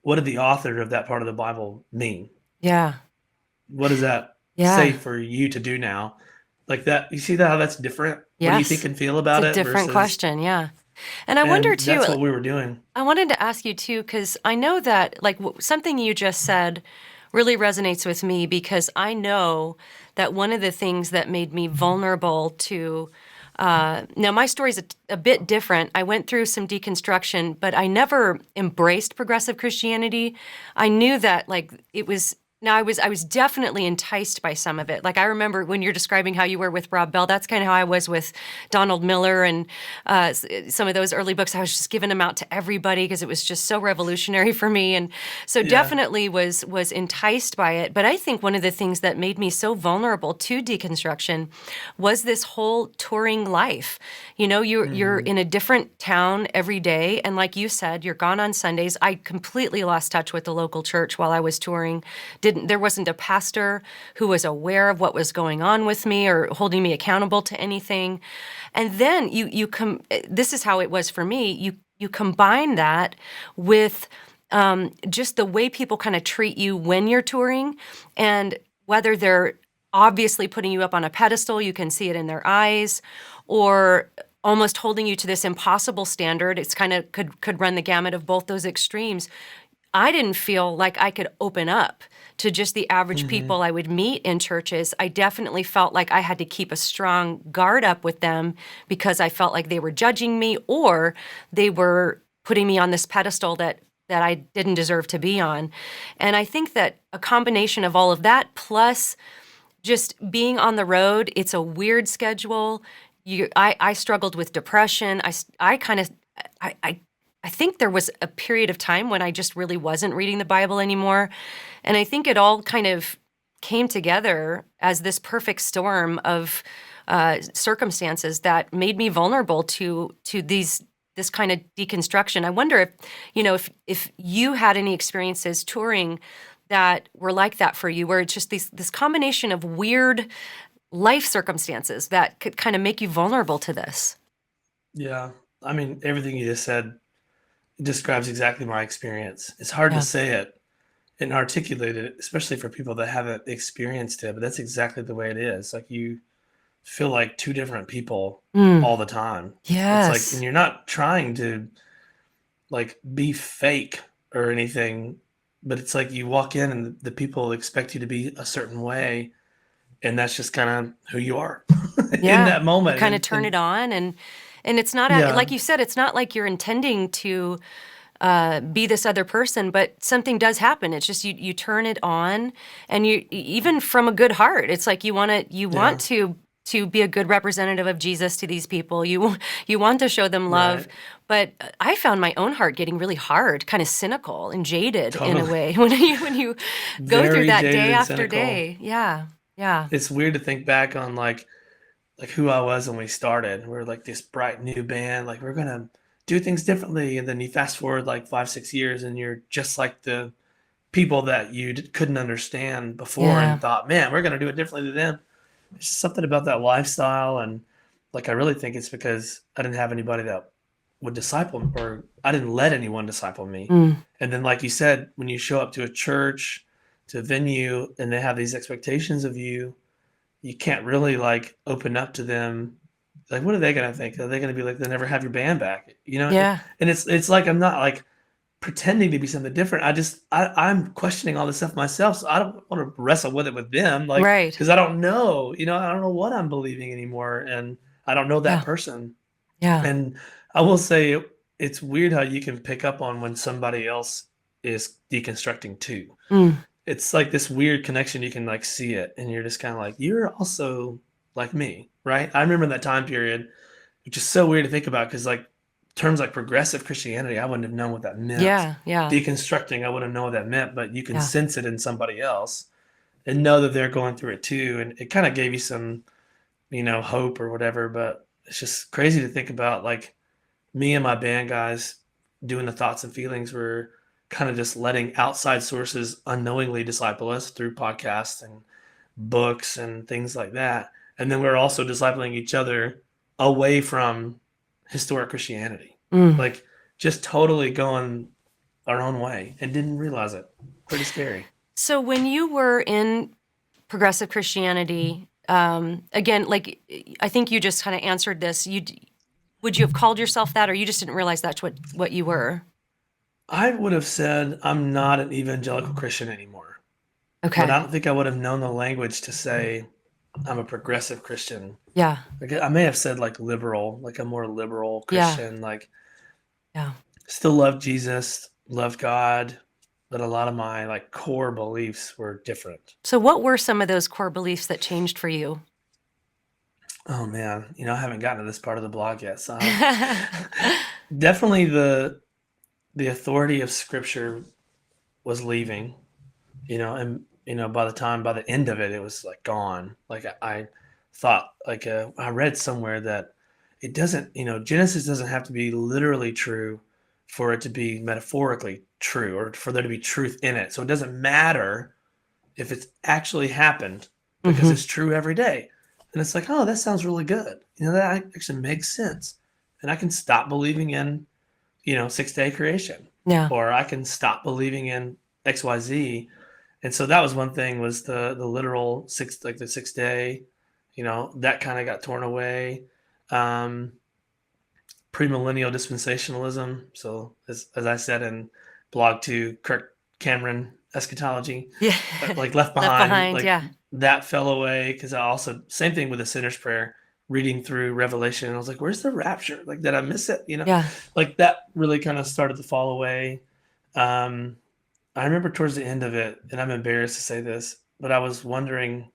what did the author of that part of the Bible mean? Yeah. What does that say Yeah. for you to do now? Like that, you see that how that's different? What do you think Yes. and feel It's a about it different versus, question. Yeah. And I wonder and too, that's what we were doing. I wanted to ask you too, because I know that like something you just said really resonates with me because I know that one of the things that made me vulnerable to now my story's a bit different. I went through some deconstruction, but I never embraced progressive Christianity. I knew that like it was. Now I was definitely enticed by some of it. Like I remember when you're describing how you were with Rob Bell, that's kind of how I was with Donald Miller and some of those early books. I was just giving them out to everybody because it was just so revolutionary for me, and so Yeah. definitely was enticed by it. But I think one of the things that made me so vulnerable to deconstruction was this whole touring life. You know, you're Hmm. in a different town every day, and like you said, you're gone on Sundays. I completely lost touch with the local church while I was touring. There wasn't a pastor who was aware of what was going on with me or holding me accountable to anything. And then this is how it was for me. You combine that with just the way people kind of treat you when you're touring, and whether they're obviously putting you up on a pedestal, you can see it in their eyes, or almost holding you to this impossible standard. It's kind of could run the gamut of both those extremes. I didn't feel like I could open up to just the average Hmm. people I would meet in churches. I definitely felt like I had to keep a strong guard up with them because I felt like they were judging me or they were putting me on this pedestal that I didn't deserve to be on. And I think that a combination of all of that plus just being on the road, it's a weird schedule. I struggled with depression. I kind of I think there was a period of time when I just really wasn't reading the Bible anymore. And I think it all kind of came together as this perfect storm of circumstances that made me vulnerable to this kind of deconstruction. I wonder if, if you had any experiences touring that were like that for you, where it's just this combination of weird life circumstances that could kind of make you vulnerable to this. Yeah. I mean, everything you just said describes exactly my experience. It's hard to Yeah. say it and articulate it, especially for people that haven't experienced it, but that's exactly the way it is. Like you feel like two different people Mm. all the time. It's like, and Yes. you're not trying to like be fake or anything, but it's like you walk in and the people expect you to be a certain way, and that's just kind of who you are in Yeah. that You moment. kind of turn it on, and it's not Yeah, like you said, it's not like you're intending to be this other person, but something does happen. It's just you turn it on, and you, even from a good heart, it's like you yeah, want to be a good representative of Jesus to these people. You want to show them love, right, but I found my own heart getting really hard, kind of cynical and jaded in a totally. way when you go through Very that jaded day and after cynical. day. Yeah, yeah, It's weird to think back on like who I was when we started. We're like this bright new band, like we're gonna do things differently, and then you fast forward like 5 6 years, and you're just like the people that you couldn't understand before, yeah, and thought, man, we're gonna do it differently to them. There's just something about that lifestyle, and like I really think it's because I didn't have anybody that would disciple me, or I didn't let anyone disciple me. mm, And then, like you said, when you show up to a church, to a venue, and they have these expectations of you, you can't really like open up to them. Like, what are they gonna think? Are they gonna be like, they never have your band back? You know? yeah, And it's like I'm not like pretending to be something different. I'm questioning all this stuff myself, so I don't want to wrestle with it with them, like right, because I don't know. I don't know what I'm believing anymore, and I don't know that yeah, person. yeah, And I will say it's weird how you can pick up on when somebody else is deconstructing too. mm, It's like this weird connection. You can like see it, and you're just kind of like, you're also like me, right? I remember that time period, which is so weird to think about because like terms like progressive Christianity, I wouldn't have known what that meant. yeah, yeah, Deconstructing, I wouldn't know what that meant, but you can yeah. sense it in somebody else and know that they're going through it too. And it kind of gave you some, hope or whatever. But it's just crazy to think about like me and my band guys doing the thoughts and feelings were kind of just letting outside sources unknowingly disciple us through podcasts and books and things like that. And then we're also discipling each other away from historic Christianity, Mm. like just totally going our own way and didn't realize it. Pretty scary. So when you were in progressive Christianity, again, like I think you just kind of answered this. Would you have called yourself that, or you just didn't realize that's what you were? I would have said I'm not an evangelical Christian anymore, but Okay. I don't think I would have known the language to say I'm a progressive Christian. Yeah. Like I may have said like liberal, like a more liberal Yeah. Christian, like Yeah. still love Jesus, love God, but a lot of my like core beliefs were different. So what were some of those core beliefs that changed for you? Oh man, I haven't gotten to this part of the blog yet, so definitely the authority of Scripture was leaving, and by the end of it, it was like gone. Like I thought, like I read somewhere that it doesn't, Genesis doesn't have to be literally true for it to be metaphorically true, or for there to be truth in it. So it doesn't matter if it's actually happened because Hmm. it's true every day. And it's like, oh, that sounds really good. That actually makes sense. And I can stop believing in, 6 day creation, Yeah. or I can stop believing in XYZ. And so that was one thing, was the literal six, like the 6 day, that kind of got torn away. Um, Premillennial dispensationalism. So as I said in blog 2, Kirk Cameron eschatology, Yeah. like Left Left Behind, behind. like Yeah. that fell away, because I also, same thing with the sinner's prayer, reading through Revelation, I was like, where's the rapture? Like, did I miss it? Yeah. Like that really kind of started to fall away. Um, I remember towards the end of it, and I'm embarrassed to say this, but I was wondering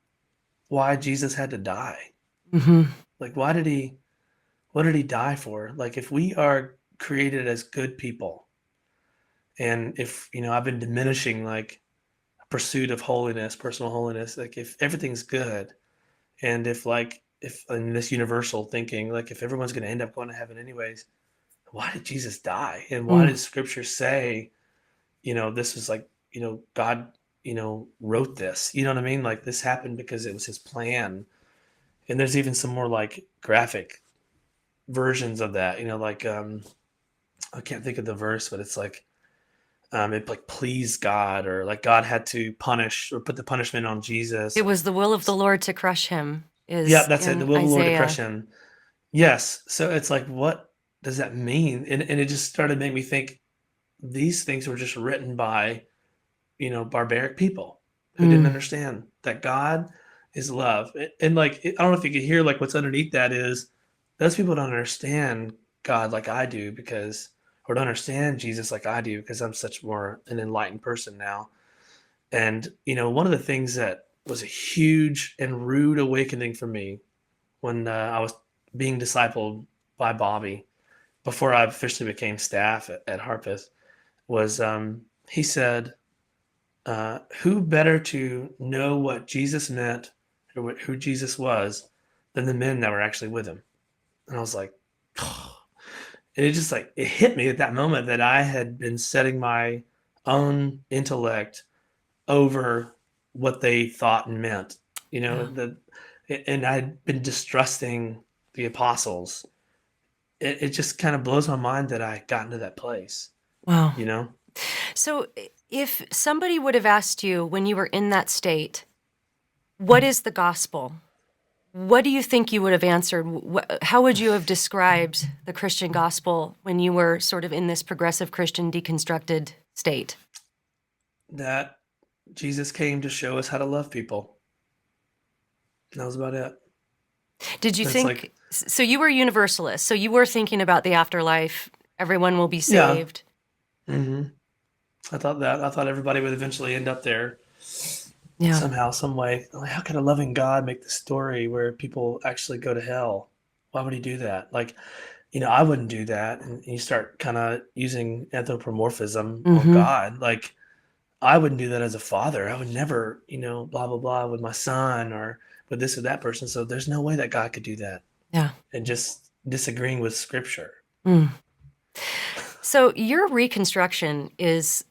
why Jesus had to die. Hmm. Like, what did he die for? Like, if we are created as good people, and if, I've been diminishing like pursuit of holiness, personal holiness, like if everything's good, and if in this universal thinking, like if everyone's going to end up going to heaven anyways, why did Jesus die? And why Mm. did scripture say, this was like, God, wrote this, you know what I mean? Like this happened because it was his plan. And there's even some more like graphic versions of that, like, I can't think of the verse, but it's like, it like pleased God, or like God had to punish or put the punishment on Jesus. It And was the will of the Lord to crush him, yeah, is that's it. The in will of the Lord to crush Isaiah. him. Yes. So it's like, what does that mean? And it just started making me think these things were just written by, barbaric people who didn't Mm. understand that God is love. And like, I don't know if you can hear like what's underneath that is those people don't understand God like I do because, or don't understand Jesus like I do because I'm such more an enlightened person now. And, one of the things that was a huge and rude awakening for me when I was being discipled by Bobby before I officially became staff at Harpeth was he said, who better to know what Jesus meant or who Jesus was than the men that were actually with him? And I was like, and it just like, it hit me at that moment that I had been setting my own intellect over what they thought and meant, Yeah. and I'd been distrusting the apostles. It just kind of blows my mind that I got into that place, Wow. you know? So if somebody would have asked you when you were in that state, what is the gospel? What do you think you would have answered? How would you have described the Christian gospel when you were sort of in this progressive Christian deconstructed state? That Jesus came to show us how to love people. That was about it. Did you It's think like, so? You were a universalist, so you were thinking about the afterlife, everyone will be yeah. saved. hmm I thought everybody would eventually end up there Yeah. somehow, some way. Like, how could a loving God make the story where people actually go to hell? Why would he do that? Like, I wouldn't do that. And you start kind of using anthropomorphism on Mhm. God. Like, I wouldn't do that as a father. I would never, blah, blah, blah with my son or with this or that person. So there's no way that God could do that. Yeah. And just disagreeing with scripture. Mm. So your reconstruction is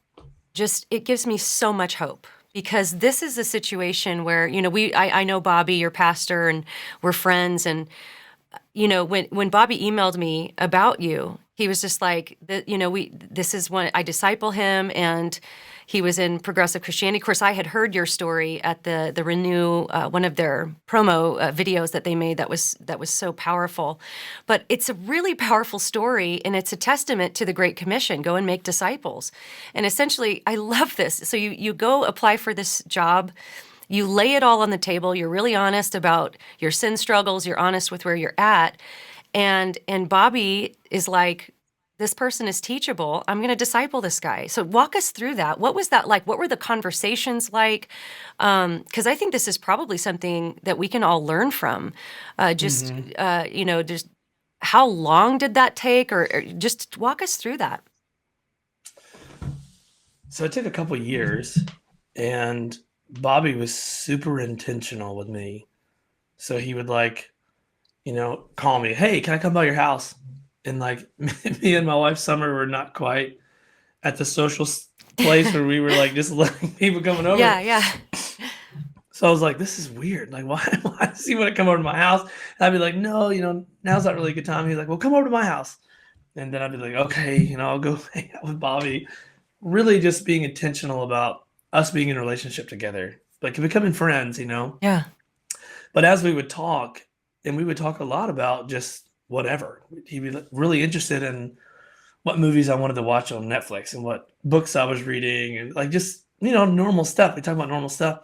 just, it gives me so much hope because this is a situation where, I know Bobby, your pastor, and we're friends. And, when Bobby emailed me about you, he was just like, this is when I disciple him, and he was in progressive Christianity. Of course, I had heard your story at the Renew, one of their promo videos that they made that was so powerful. But it's a really powerful story, and it's a testament to the Great Commission: go and make disciples. And essentially, I love this. So you go apply for this job. You lay it all on the table. You're really honest about your sin struggles. You're honest with where you're at. And Bobby is like, this person is teachable. I'm going to disciple this guy. So walk us through that. What was that like? What were the conversations like? Because I think this is probably something that we can all learn from. hmm Just how long did that take, or just walk us through that? So it took a couple years, and Bobby was super intentional with me. So he would like, call me, hey, can I come by your house? And like me and my wife Summer were not quite at the social place where we were like just letting people coming over. Yeah, yeah. So I was like, this is weird. Like, why does he want to come over to my house? And I'd be like, no, now's not really a good time. He's like, well, come over to my house. And then I'd be like, okay, I'll go hang out with Bobby. Really just being intentional about us being in a relationship together, like becoming friends. Yeah. But as we would talk, and we would talk a lot about just whatever, he'd be really interested in what movies I wanted to watch on Netflix and what books I was reading and like just, normal stuff. We talk about normal stuff.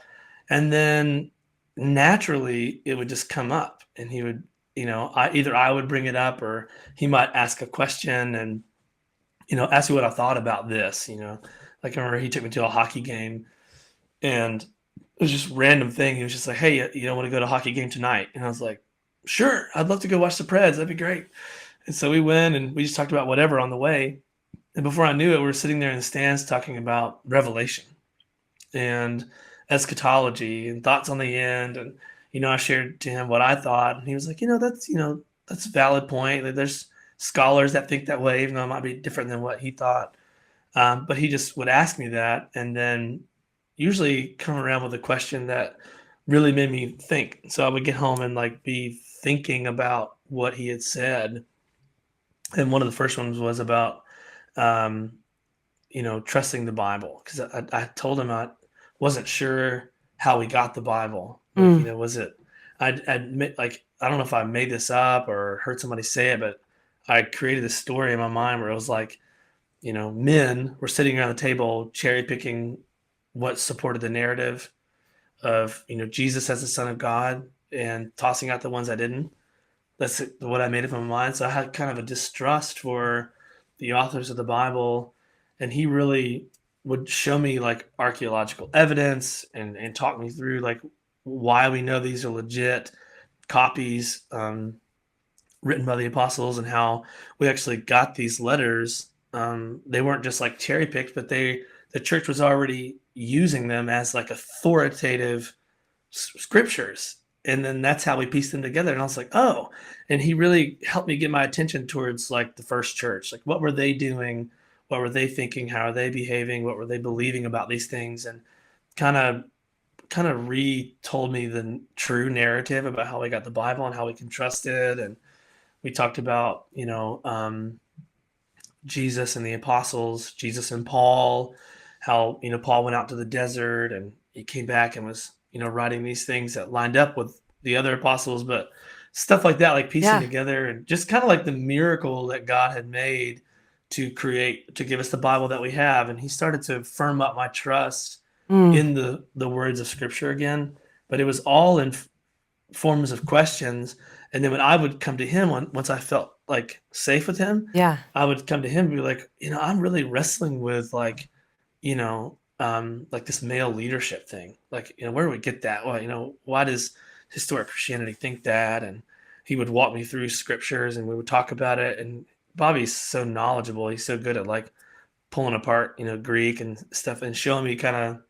And then naturally it would just come up and he would, I would bring it up or he might ask a question and, ask me what I thought about this. Like I remember he took me to a hockey game and it was just a random thing. He was just like, hey, you don't want to go to a hockey game tonight? And I was like, sure, I'd love to go watch the Preds. That'd be great. And so we went and we just talked about whatever on the way. And before I knew it, we were sitting there in the stands talking about Revelation and eschatology and thoughts on the end. And, I shared to him what I thought. And he was like, that's a valid point. Like, there's scholars that think that way, even though it might be different than what he thought. But he just would ask me that, and then usually come around with a question that really made me think. So I would get home and like be thinking about what he had said. And one of the first ones was about, um, trusting the Bible, because I told him I wasn't sure how we got the Bible. Like, Mm. was it? I'd admit, like, I don't know if I made this up or heard somebody say it, but I created this story in my mind where it was like, men were sitting around the table cherry picking what supported the narrative of, Jesus as the Son of God, and tossing out the ones I didn't. That's what I made up in my mind. So I had kind of a distrust for the authors of the Bible, and he really would show me like archaeological evidence and talk me through like why we know these are legit copies, written by the apostles, and how we actually got these letters. They weren't just like cherry picked, but the church was already using them as like authoritative scriptures. And then that's how we pieced them together. And I was like, oh, and he really helped me get my attention towards like the first church. Like, what were they doing? What were they thinking? How are they behaving? What were they believing about these things? And kind of retold me the true narrative about how we got the Bible and how we can trust it. And we talked about, Jesus and the apostles, Jesus and Paul, how, Paul went out to the desert and he came back and was, writing these things that lined up with the other apostles, but stuff like that, like piecing Yeah. together, and just kind of like the miracle that God had made to give us the Bible that we have. And he started to firm up my trust Mm. in the words of scripture again, but it was all in forms of questions. And then when I would come to him, once I felt like safe with him, Yeah. I would come to him and be like, I'm really wrestling with like, like this male leadership thing. Like, where do we get that? Well, why does historic Christianity think that? And he would walk me through scriptures and we would talk about it. And Bobby's so knowledgeable. He's so good at like pulling apart, Greek and stuff, and showing me kind of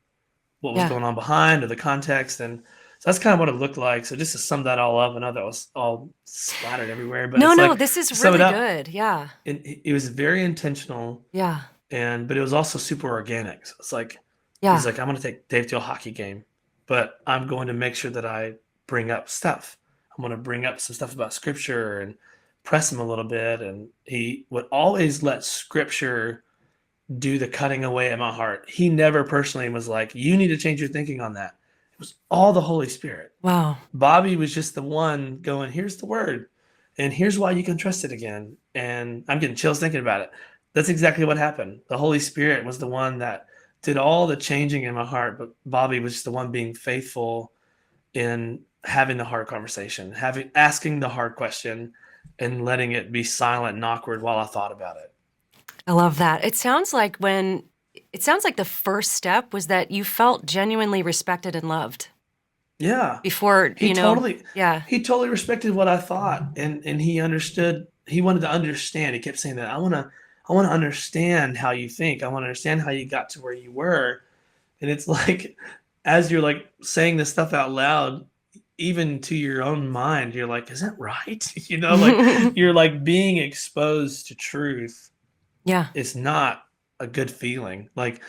what was Yeah. going on behind, or the context. And so that's kind of what it looked like. So just to sum that all up, I know that was all splattered everywhere, but No, it's no, like, this to is sum it really up, good. Yeah. it was very intentional, Yeah. but it was also super organic. So it's like, Yeah. he's like, I'm going to take Dave to a hockey game, but I'm going to make sure that I bring up stuff. I'm going to bring up some stuff about scripture and press him a little bit. And he would always let scripture do the cutting away at my heart. He never personally was like, you need to change your thinking on that. It was all the Holy Spirit. Wow. Bobby was just the one going, here's the word, and here's why you can trust it again. And I'm getting chills thinking about it. That's exactly what happened. The Holy Spirit was the one that did all the changing in my heart, but Bobby was just the one being faithful in having the hard conversation, asking the hard question, and letting it be silent and awkward while I thought about it. I love that. It sounds like the first step was that you felt genuinely respected and loved Yeah. before, He totally yeah. he totally respected what I thought, and he understood. He wanted to understand. He kept saying that, I want to understand how you think. I want to understand how you got to where you were. And it's like, as you're like saying this stuff out loud, even to your own mind, you're like, is that right? Like you're like being exposed to truth. Yeah. It's not a good feeling. Like,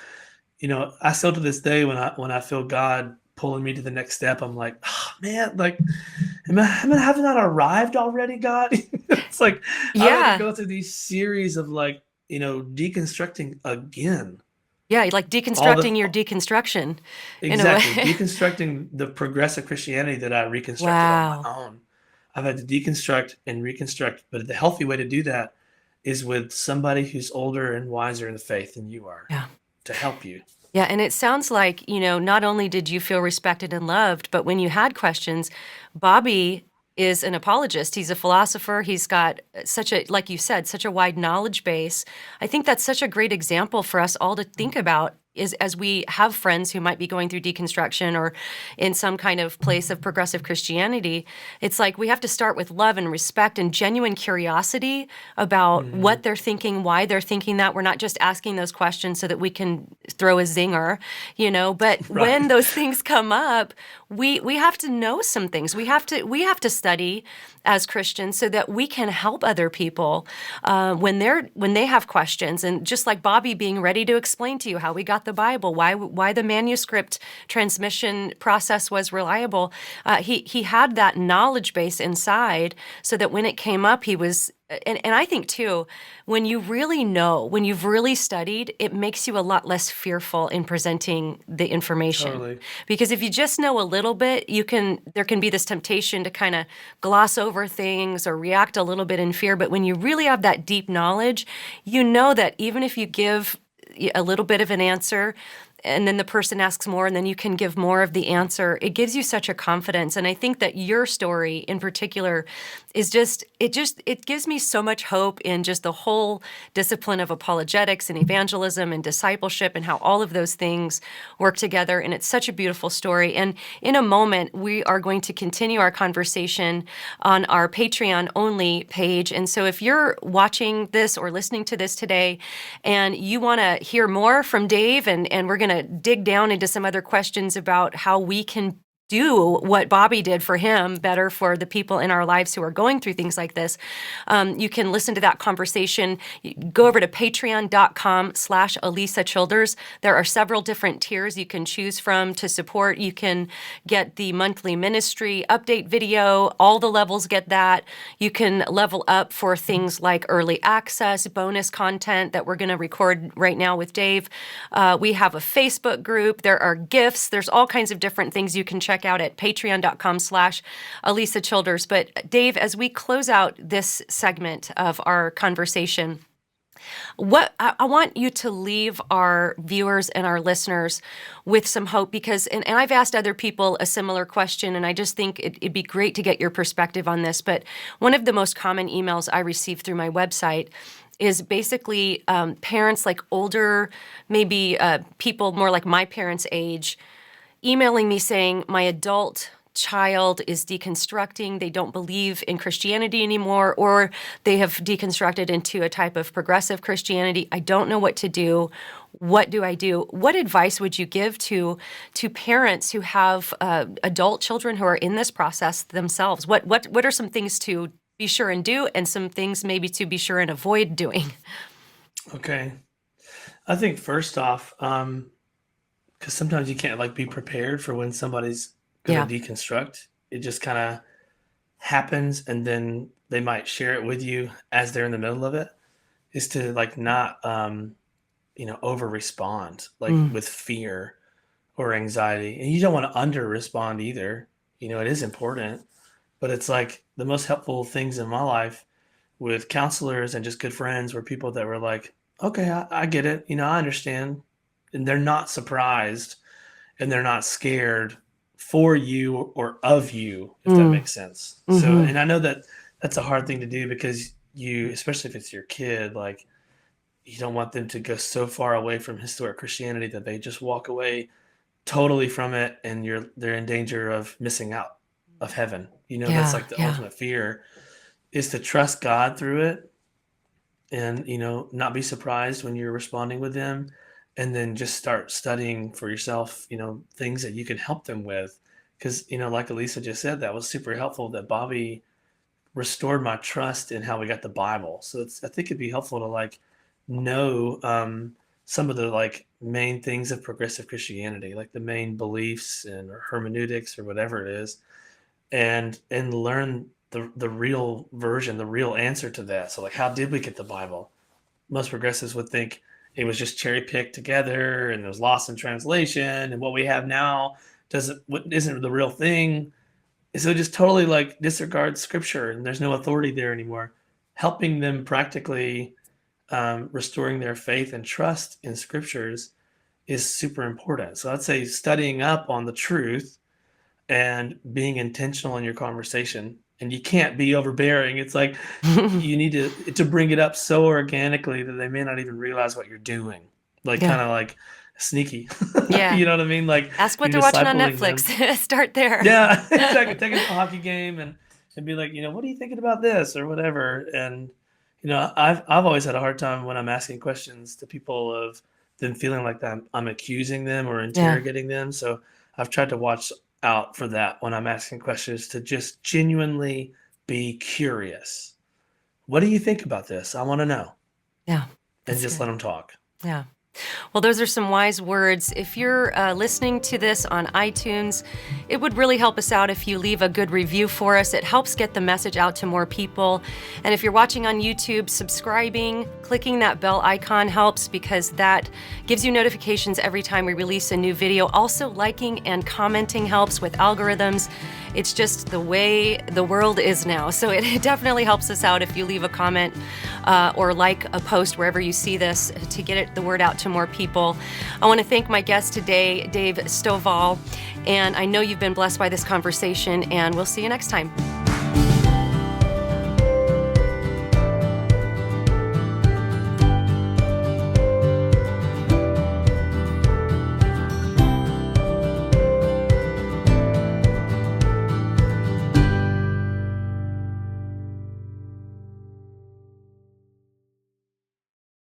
I still to this day, when I feel God pulling me to the next step, I'm like, oh man, like, have not arrived already, God? It's like, I had Yeah. to go through these series of like, deconstructing again. Yeah, like deconstructing your deconstruction in a Exactly. way. Deconstructing the progressive Christianity that I reconstructed on my Wow. own. I've had to deconstruct and reconstruct, but the healthy way to do that is with somebody who's older and wiser in the faith than you are, Yeah. to help you. Yeah, and it sounds like, not only did you feel respected and loved, but when you had questions, Bobby is an apologist. He's a philosopher. He's got like you said, such a wide knowledge base. I think that's such a great example for us all to think about is as we have friends who might be going through deconstruction or in some kind of place of progressive Christianity. It's like we have to start with love and respect and genuine curiosity about what they're thinking, why they're thinking that. We're not just asking those questions so that we can throw a zinger, but Right. when those things come up, we have to know some things. We have to study as Christians so that we can help other people when they have questions. And just like Bobby being ready to explain to you how we got the Bible, why the manuscript transmission process was reliable, he had that knowledge base inside, so that when it came up, he was. And I think too, when you really know, when you've really studied, it makes you a lot less fearful in presenting the information. Totally. Because if you just know a little bit, there can be this temptation to kind of gloss over things or react a little bit in fear. But when you really have that deep knowledge, you know that even if you give a little bit of an answer, and then the person asks more, and then you can give more of the answer, it gives you such a confidence. And I think that your story in particular is it gives me so much hope in just the whole discipline of apologetics and evangelism and discipleship, and how all of those things work together. And it's such a beautiful story. And in a moment, we are going to continue our conversation on our Patreon only page. And so if you're watching this or listening to this today and you want to hear more from Dave, and we're going to dig down into some other questions about how we can do what Bobby did for him better for the people in our lives who are going through things like this, you can listen to that conversation. Go over to patreon.com/Alisa Childers. There are several different tiers you can choose from to support. You can get the monthly ministry update video. All the levels get that. You can level up for things like early access, bonus content that we're going to record right now with Dave. We have a Facebook group. There are gifts. There's all kinds of different things you can check out at patreon.com/Alisa Childers. But Dave, as we close out this segment of our conversation, what I want you to leave our viewers and our listeners with some hope, because, and I've asked other people a similar question, and I just think it'd be great to get your perspective on this. But one of the most common emails I receive through my website is basically parents, like older, maybe people more like my parents' age, emailing me saying, my adult child is deconstructing. They don't believe in Christianity anymore, or they have deconstructed into a type of progressive Christianity. I don't know what to do. What do I do? What advice would you give to parents who have adult children who are in this process themselves? What are some things to be sure and do, and some things maybe to be sure and avoid doing? Okay. I think first off, because sometimes you can't like be prepared for when somebody's going to deconstruct. It just kind of happens, and then they might share it with you as they're in the middle of it. Is to like not over respond like with fear or anxiety, and you don't want to under respond either. It is important, but it's like the most helpful things in my life with counselors and just good friends were people that were like, okay, I get it, I understand. And they're not surprised, and they're not scared for you or of you, if that makes sense. Mm-hmm. So, and I know that that's a hard thing to do, because you, especially if it's your kid, like you don't want them to go so far away from historic Christianity that they just walk away totally from it, and they're in danger of missing out of heaven. That's like the ultimate fear, is to trust God through it, and not be surprised when you're responding with them. And then just start studying for yourself, things that you can help them with. Because, like Alisa just said, that was super helpful, that Bobby restored my trust in how we got the Bible. So I think it'd be helpful to like know some of the like main things of progressive Christianity, like the main beliefs and or hermeneutics or whatever it is, and learn the real version, the real answer to that. So like, how did we get the Bible? Most progressives would think it was just cherry picked together, and it was lost in translation, and what we have now isn't the real thing. So just totally like disregard scripture, and there's no authority there anymore. Helping them practically restoring their faith and trust in scriptures is super important. So I'd say studying up on the truth and being intentional in your conversation. And you can't be overbearing. It's like you need to bring it up so organically that they may not even realize what you're doing. Like kind of like sneaky. Yeah. You know what I mean? Like ask what they're watching on Netflix. Start there. Yeah, exactly. Take them to a hockey game and be like, what are you thinking about this or whatever? And I've always had a hard time when I'm asking questions to people of them feeling like I'm accusing them or interrogating them. So I've tried to watch out for that when I'm asking questions, to just genuinely be curious. What do you think about this? I want to know. Yeah. And That's just good. let them talk. Yeah. Well, those are some wise words. If you're listening to this on iTunes, it would really help us out if you leave a good review for us. It helps get the message out to more people. And if you're watching on YouTube, subscribing, clicking that bell icon helps, because that gives you notifications every time we release a new video. Also, liking and commenting helps with algorithms. It's just the way the world is now. So it definitely helps us out if you leave a comment or like a post wherever you see this, to get the word out to more people. I want to thank my guest today, Dave Stovall, and I know you've been blessed by this conversation, and we'll see you next time.